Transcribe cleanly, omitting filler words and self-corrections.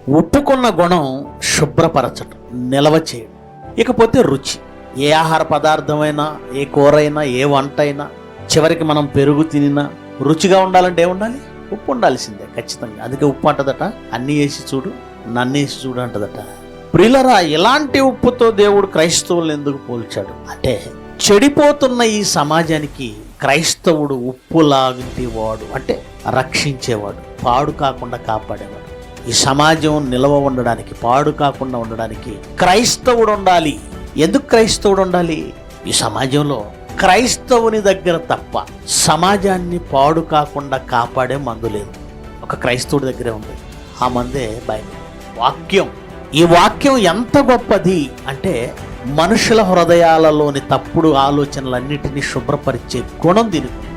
ఉప్పుకున్న గుణం శుభ్రపరచడం, నిల్వ చేయడం. ఇకపోతే రుచి. ఏ ఆహార పదార్థమైనా, ఏ కూర అయినా, ఏ వంట అయినా, చివరికి మనం పెరుగు తినినా రుచిగా ఉండాలంటే ఏముండాలి? ఉప్పు ఉండాల్సిందే ఖచ్చితంగా. అందుకే ఉప్పు అంటదట, అన్నీ వేసి చూడు, నన్ను వేసి చూడు అంటదట. ప్రియులరా, ఇలాంటి ఉప్పుతో దేవుడు క్రైస్తవులను ఎందుకు పోల్చాడు అంటే, చెడిపోతున్న ఈ సమాజానికి క్రైస్తవుడు ఉప్పు లాంటి వాడు, అంటే రక్షించేవాడు, పాడు కాకుండా కాపాడేవాడు. ఈ సమాజం నిలవ ఉండడానికి, పాడు కాకుండా ఉండడానికి క్రైస్తవుడు ఉండాలి. ఎందుకు క్రైస్తవుడు ఉండాలి? ఈ సమాజంలో క్రైస్తవుని దగ్గర తప్ప సమాజాన్ని పాడు కాకుండా కాపాడే మందు లేదు. ఒక క్రైస్తవుడి దగ్గరే ఉంది. ఆ మందే బైబిల్, వాక్యం. ఈ వాక్యం ఎంత గొప్పది అంటే, మనుషుల హృదయాలలోని తప్పుడు ఆలోచనలన్నిటినీ శుభ్రపరిచే గుణం దీనికి.